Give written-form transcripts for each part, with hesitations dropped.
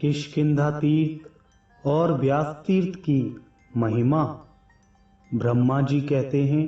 किष्किंधा तीर्थ और व्यास तीर्थ की महिमा। ब्रह्मा जी कहते हैं,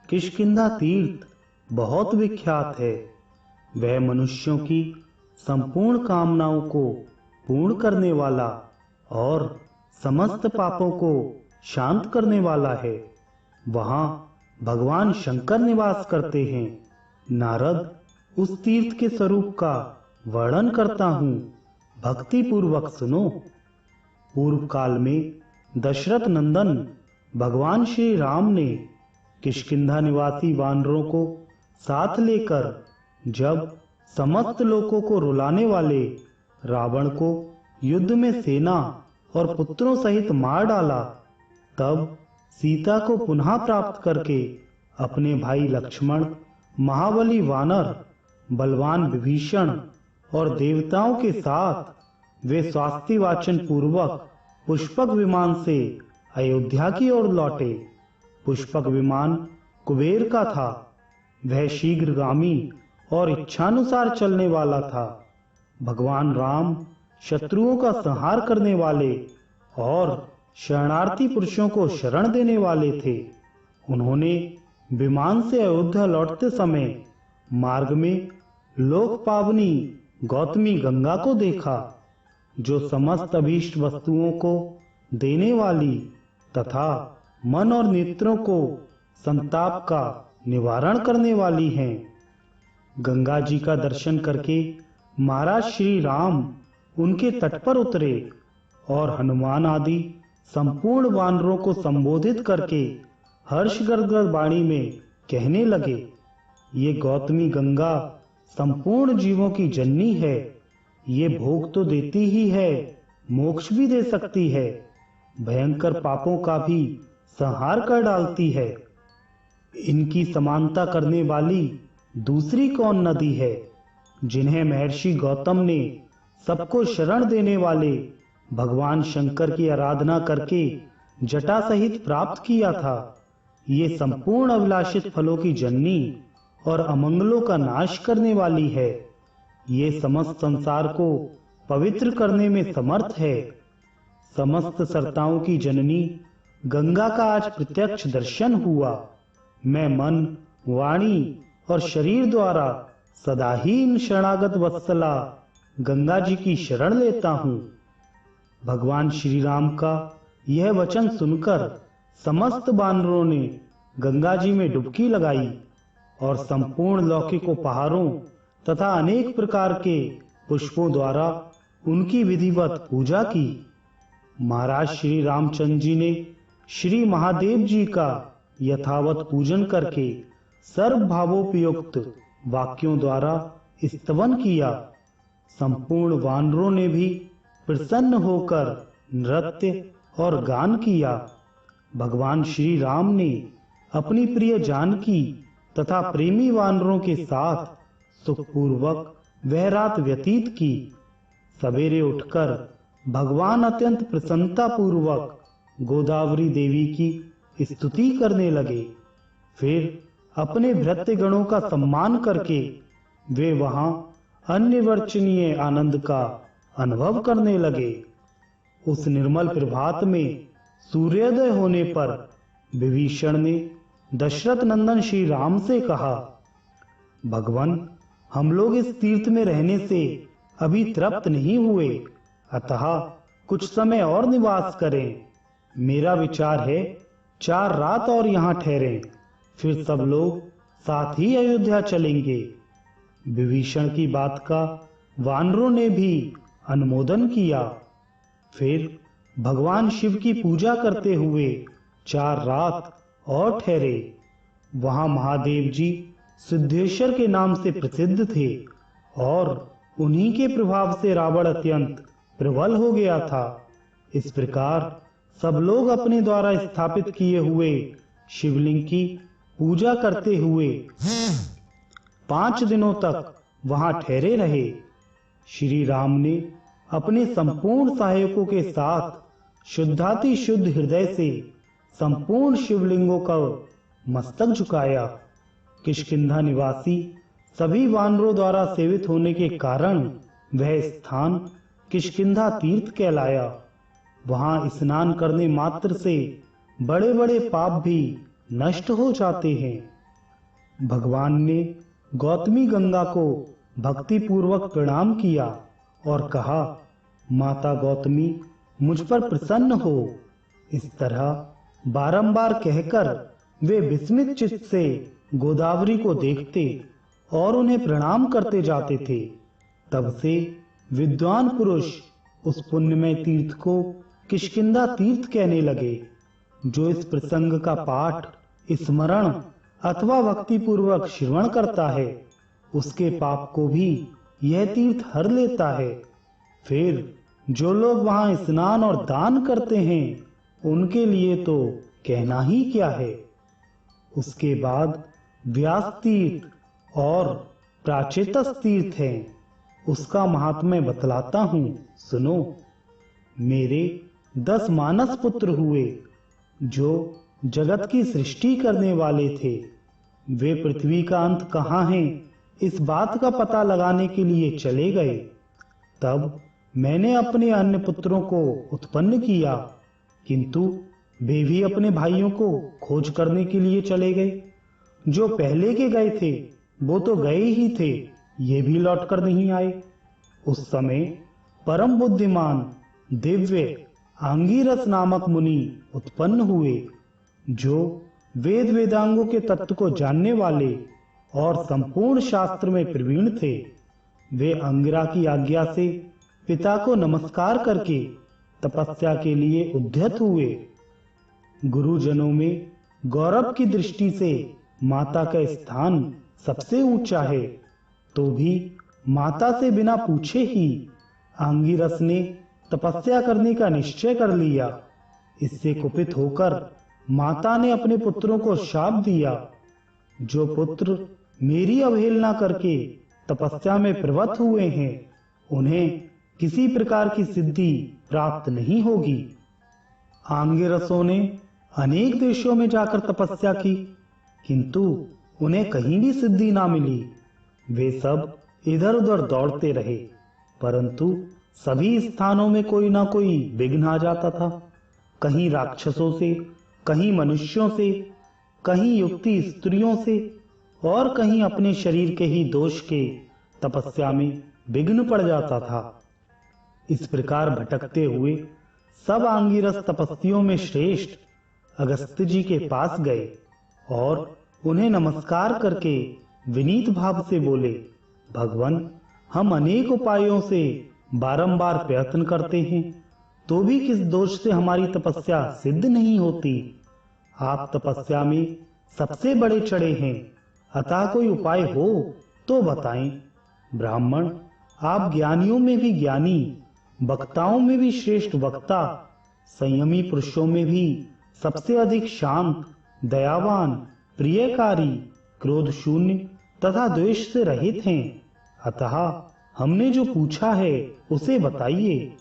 किष्किंधा तीर्थ बहुत विख्यात है। वह मनुष्यों की संपूर्ण कामनाओं को पूर्ण करने वाला और समस्त पापों को शांत करने वाला है। वहां भगवान शंकर निवास करते हैं। नारद उस तीर्थ के स्वरूप का वर्णन करता हूँ, भक्ति पूर्वक सुनो। पूर्व काल में दशरथ नंदन भगवान श्री राम ने किष्किंधा निवासी वानरों को साथ लेकर जब समस्त लोकों को रुलाने वाले रावण को युद्ध में सेना और पुत्रों सहित मार डाला, तब सीता को पुनः प्राप्त करके अपने भाई लक्ष्मण, महाबली वानर, बलवान विभीषण और देवताओं के साथ वे स्वास्ति वाचन पूर्वक पुष्पक विमान से अयोध्या की ओर लौटे। पुष्पक विमान कुबेर का था। वह शीघ्रगामी और इच्छानुसार चलने वाला था। भगवान राम शत्रुओं का संहार करने वाले और शरणार्थी पुरुषों को शरण देने वाले थे। उन्होंने विमान से अयोध्या लौटते समय मार्ग में लोक पावनी गौतमी गंगा को देखा, जो समस्त अभीष्ट वस्तुओं को देने वाली तथा मन और नेत्रों को संताप का निवारण करने वाली हैं। गंगा जी का दर्शन करके महाराज श्री राम उनके तट पर उतरे और हनुमान आदि संपूर्ण वानरों को संबोधित करके हर्षगदगद वाणी में कहने लगे, ये गौतमी गंगा संपूर्ण जीवों की जननी है। ये भोग तो देती ही है, मोक्ष भी दे सकती है, भयंकर पापों का भी संहार कर डालती है। इनकी समानता करने वाली दूसरी कौन नदी है, जिन्हें महर्षि गौतम ने सबको शरण देने वाले भगवान शंकर की आराधना करके जटा सहित प्राप्त किया था। ये संपूर्ण अभिलाषित फलों की जननी और अमंगलों का नाश करने वाली है। ये समस्त संसार को पवित्र करने में समर्थ है। समस्त सरताओं की जननी गंगा का आज प्रत्यक्ष दर्शन हुआ। मैं मन, वाणी और शरीर द्वारा सदा ही इन शरणागत वत्सला गंगा जी की शरण लेता हूँ। भगवान श्री राम का यह वचन सुनकर समस्त वानरों ने गंगा जी में डुबकी लगाई और संपूर्ण लौकिक उपहारों तथा अनेक प्रकार के पुष्पों द्वारा उनकी विधिवत पूजा की। महाराज श्री रामचंद्र जी ने श्री महादेव जी का यथावत पूजन करके सर्व भावोपयुक्त वाक्यों द्वारा स्तवन किया। संपूर्ण वानरों ने भी प्रसन्न होकर नृत्य और गान किया। भगवान श्री राम ने अपनी प्रिय जानकी तथा प्रेमी वानरों के साथ सुखपूर्वक वह रात व्यतीत की। सवेरे उठकर भगवान अत्यंत प्रसन्नता पूर्वक गोदावरी देवी की स्तुति करने लगे। फिर अपने भृत्यगणों का सम्मान करके वे वहां अन्यवर्चनीय आनंद का अनुभव करने लगे। उस निर्मल प्रभात में सूर्योदय होने पर विभीषण ने दशरथ नंदन श्री राम से कहा, भगवान, हम लोग इस तीर्थ में रहने से अभी तृप्त नहीं हुए, अतः कुछ समय और निवास करें। मेरा विचार है 4 रात और यहाँ ठहरें, फिर सब लोग साथ ही अयोध्या चलेंगे। विभीषण की बात का वानरों ने भी अनुमोदन किया। फिर भगवान शिव की पूजा करते हुए 4 रात और ठहरे। वहां महादेव जी सिद्धेश्वर के नाम से प्रसिद्ध थे और उन्हीं के प्रभाव से रावण अत्यंत प्रबल हो गया था। इस प्रकार सब लोग अपने द्वारा स्थापित किए हुए शिवलिंग की पूजा करते हुए 5 दिनों तक वहां ठहरे रहे। श्री राम ने अपने संपूर्ण सहायकों के साथ शुद्धाति शुद्ध हृदय से संपूर्ण शिवलिंगों का मस्तक झुकाया। किष्किंधा निवासी सभी वानरों द्वारा सेवित होने के कारण वह स्थान किष्किंधा तीर्थ कहलाया। वहां स्नान करने मात्र से बड़े बड़े पाप भी नष्ट हो जाते हैं। भगवान ने गौतमी गंगा को भक्ति पूर्वक प्रणाम किया और कहा, माता गौतमी मुझ पर प्रसन्न हो। इस तरह बारंबार कहकर वे विस्मित चित्त से गोदावरी को देखते और उन्हें प्रणाम करते जाते थे। तब से विद्वान पुरुष उस पुण्यमय तीर्थ को किष्किंधा तीर्थ कहने लगे। जो इस प्रसंग का पाठ, स्मरण अथवा भक्ति पूर्वक श्रवण करता है, उसके पाप को भी यह तीर्थ हर लेता है। फिर जो लोग वहां स्नान और दान करते हैं, उनके लिए तो कहना ही क्या है। उसके बाद व्यास तीर्थ और प्राचेतस तीर्थ है। उसका महात्म्य बतलाता हूं, सुनो। मेरे 10 मानस पुत्र हुए, जो जगत की सृष्टि करने वाले थे। वे पृथ्वी का अंत कहाँ है, इस बात का पता लगाने के लिए चले गए। तब मैंने अपने अन्य पुत्रों को उत्पन्न किया, किंतु वे भी अपने भाइयों को खोज करने के लिए चले गए। जो पहले के गए थे, वो तो गए ही थे, ये भी लौट कर नहीं आए। उस समय परम बुद्धिमान दिव्य आंगिरस नामक मुनि उत्पन्न हुए, जो वेद वेदांगों के तत्व को जानने वाले और संपूर्ण शास्त्र में प्रवीण थे। वे अंगिरा की आज्ञा से पिता को नमस्कार करके तपस्या के लिए उद्यत हुए। गुरुजनों में गौरव की दृष्टि से माता का स्थान सबसे ऊंचा है, तो भी माता से बिना पूछे ही आंगिरस ने तपस्या करने का निश्चय कर लिया। इससे कुपित होकर माता ने अपने पुत्रों को शाप दिया, जो पुत्र मेरी अवहेलना करके तपस्या में प्रवृत्त हुए हैं, उन्हें किसी प्रकार की सिद्धि प्राप्त नहीं होगी। आंगिरसों ने अनेक देशों में जाकर तपस्या की, किंतु उन्हें कहीं भी सिद्धि ना मिली। वे सब इधर उधर दौड़ते रहे, परंतु सभी स्थानों में कोई ना कोई विघ्न आ जाता था। कहीं राक्षसों से, कहीं मनुष्यों से, कहीं युक्ति स्त्रियों से, और कहीं अपने शरीर के ही दोष के तपस्या में विघ्न पड़ जाता था। इस प्रकार भटकते हुए सब आंगिरस तपस्वियों में श्रेष्ठ अगस्त्य जी के पास गए और उन्हें नमस्कार करके विनीत भाव से बोले, भगवान, हम अनेक उपायों से बारंबार प्रयत्न करते हैं, तो भी किस दोष से हमारी तपस्या सिद्ध नहीं होती। आप तपस्या में सबसे बड़े चढ़े हैं, अतः कोई उपाय हो तो बताएं। ब्राह्मण, आप ज्ञानियों में भी ज्ञानी, वक्ताओं में भी श्रेष्ठ वक्ता, संयमी पुरुषों में भी सबसे अधिक शांत, दयावान, प्रियकारी, क्रोध शून्य तथा द्वेष से रहित हैं। अतः हमने जो पूछा है उसे बताइए।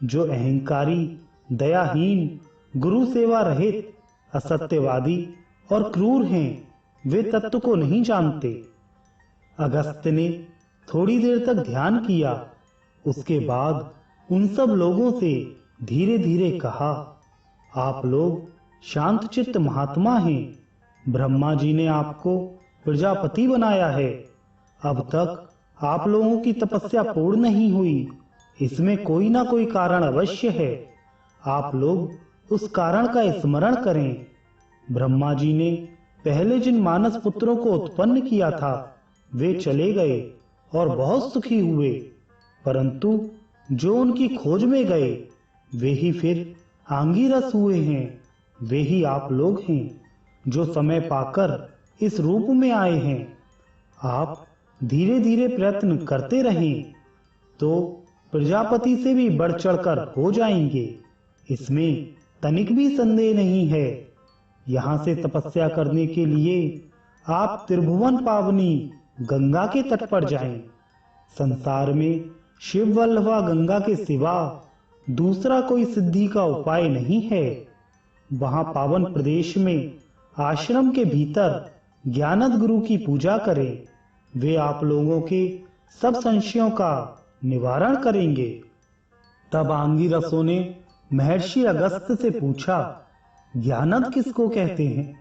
जो अहंकारी, दयाहीन, गुरु सेवा रहित, असत्यवादी और क्रूर हैं, वे तत्व को नहीं जानते। अगस्त्य ने थोड़ी देर तक ध्यान किया। उसके बाद उन सब लोगों से धीरे धीरे कहा, आप लोग शांतचित्त महात्मा हैं। ब्रह्मा जी ने आपको प्रजापति बनाया है। अब तक आप लोगों की तपस्या पूर्ण नहीं हुई, इसमें कोई ना कोई कारण अवश्य है। आप लोग उस कारण का स्मरण करें। ब्रह्मा जी ने पहले जिन मानस पुत्रों को उत्पन्न किया था, वे चले गए और बहुत सुखी हुए, परंतु जो उनकी खोज में गए, वे ही फिर आंगिरस हुए हैं। वे ही आप लोग हैं, जो समय पाकर इस रूप में आए हैं। आप धीरे धीरे प्रयत्न करते रहें, तो प्रजापति से भी बढ़ चढ़कर हो जाएंगे, इसमें तनिक भी संदेह नहीं है। यहाँ से तपस्या करने के लिए आप त्रिभुवन पावनी गंगा के तट पर जाएं। संसार में शिव वल्लभा गंगा के सिवा दूसरा कोई सिद्धि का उपाय नहीं है। वहां पावन प्रदेश में आश्रम के भीतर ज्ञानद गुरु की पूजा करें। वे आप लोगों के सब संशयों का निवारण करेंगे। तब आंगिरसों ने महर्षि अगस्त्य से पूछा, ज्ञानद किसको कहते हैं?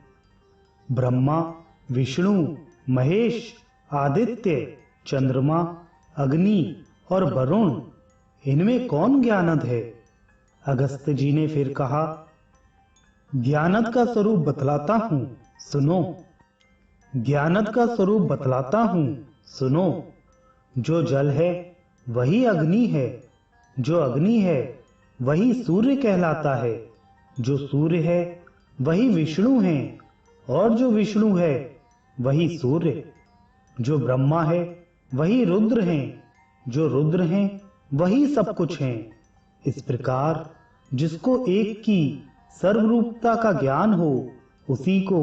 ब्रह्मा, विष्णु, महेश, आदित्य, चंद्रमा, अग्नि और वरुण, इनमें कौन ज्ञानद है? अगस्त्य जी ने फिर कहा, ज्ञानद का स्वरूप बतलाता हूं, सुनो। ज्ञानद का स्वरूप बतलाता हूं, सुनो। जो जल है वही अग्नि है, जो अग्नि है वही सूर्य कहलाता है, जो सूर्य है वही विष्णु है, और जो विष्णु है वही सूर्य। जो ब्रह्मा है वही रुद्र हैं, जो रुद्र हैं वही सब कुछ हैं। इस प्रकार जिसको एक की सर्वरूपता का ज्ञान हो, उसी को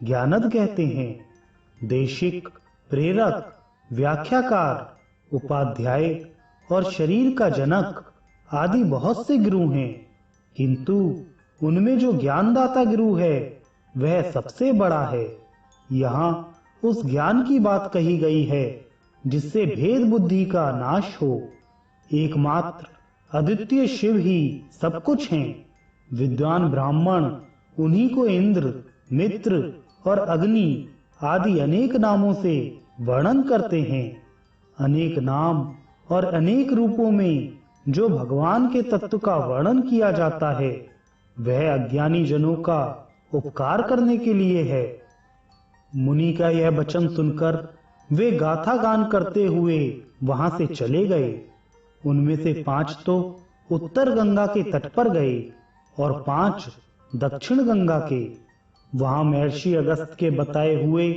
ज्ञानद कहते हैं। देशिक, प्रेरक, व्याख्याकार, उपाध्याय और शरीर का जनक आदि बहुत से गुरु हैं, किंतु उनमें जो ज्ञानदाता गुरु है वह सबसे बड़ा है। यहाँ उस ज्ञान की बात कही गई है जिससे भेद बुद्धि का नाश हो। एकमात्र अद्वितीय शिव ही सब कुछ हैं। विद्वान ब्राह्मण उन्हीं को इंद्र, मित्र और अग्नि आदि अनेक नामों से वर्णन करते हैं। अनेक नाम और अनेक रूपों में जो भगवान के तत्व का वर्णन किया जाता है, वह अज्ञानी जनों का उपकार करने के लिए है। मुनि का यह वचन सुनकर वे गाथा गान करते हुए वहां से चले गए। उनमें से 5 तो उत्तर गंगा के तट पर गए और 5 दक्षिण गंगा के। वहां महर्षि अगस्त्य के बताए हुए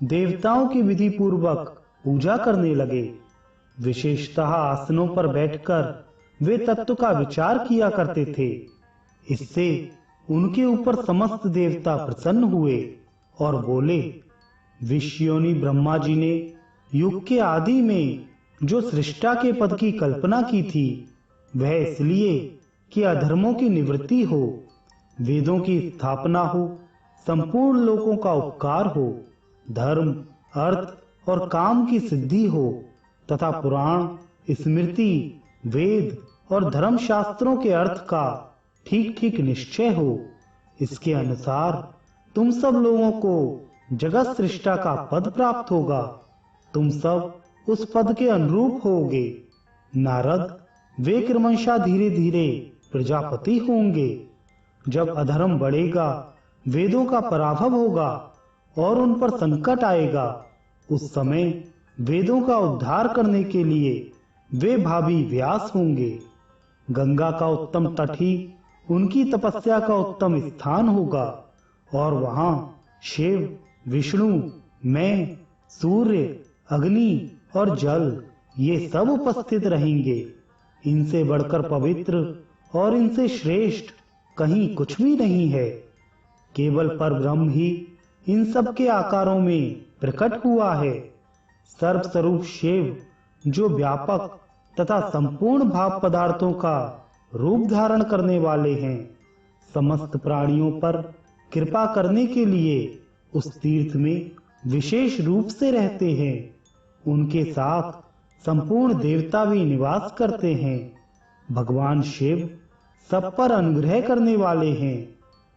देवताओं की विधि पूर्वक पूजा करने लगे। विशेषतः आसनों पर बैठकर वे तत्व का विचार किया करते थे। इससे उनके ऊपर समस्त देवता प्रसन्न हुए और बोले, विश्वयोनि ब्रह्मा जी ने युग के आदि में जो सृष्टा के पद की कल्पना की थी, वह इसलिए कि अधर्मों की निवृत्ति हो, वेदों की स्थापना हो, संपूर्ण लोगों का उपकार हो, धर्म, अर्थ और काम की सिद्धि हो तथा पुराण, स्मृति, वेद और धर्म शास्त्रों के अर्थ का ठीक ठीक निश्चय हो। इसके अनुसार तुम सब लोगों को जगत सृष्टा का पद प्राप्त होगा। तुम सब उस पद के अनुरूप होगे। नारद, वे क्रमशः धीरे धीरे प्रजापति होंगे। जब अधर्म बढ़ेगा, वेदों का पराभव होगा और उन पर संकट आएगा, उस समय वेदों का उद्धार करने के लिए वे भावी व्यास होंगे। गंगा का उत्तम तट ही उनकी तपस्या का उत्तम स्थान होगा और वहां शिव, विष्णु, मैं, सूर्य, अग्नि और जल ये सब उपस्थित रहेंगे। इनसे बढ़कर पवित्र और इनसे श्रेष्ठ कहीं कुछ भी नहीं है। केवल परब्रह्म ही इन सब के आकारों में प्रकट हुआ है। सर्वस्वरूप शिव जो व्यापक तथा संपूर्ण भाव पदार्थों का रूप धारण करने वाले हैं, समस्त प्राणियों पर कृपा करने के लिए उस तीर्थ में विशेष रूप से रहते हैं। उनके साथ संपूर्ण देवता भी निवास करते हैं। भगवान शिव सब पर अनुग्रह करने वाले हैं।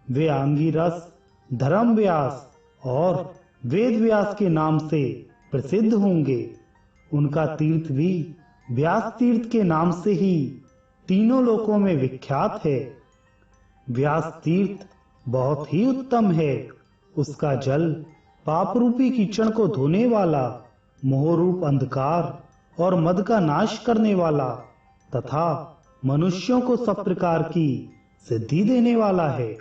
वे आंगिरस, धर्मव्यास और वेदव्यास के नाम से प्रसिद्ध होंगे। उनका तीर्थ भी व्यास तीर्थ के नाम से ही तीनों लोकों में विख्यात है। व्यास तीर्थ बहुत ही उत्तम है। उसका जल पाप रूपी कीचड़ को धोने वाला, मोह रूप अंधकार और मद का नाश करने वाला तथा मनुष्यों को सब प्रकार की सिद्धि देने वाला है।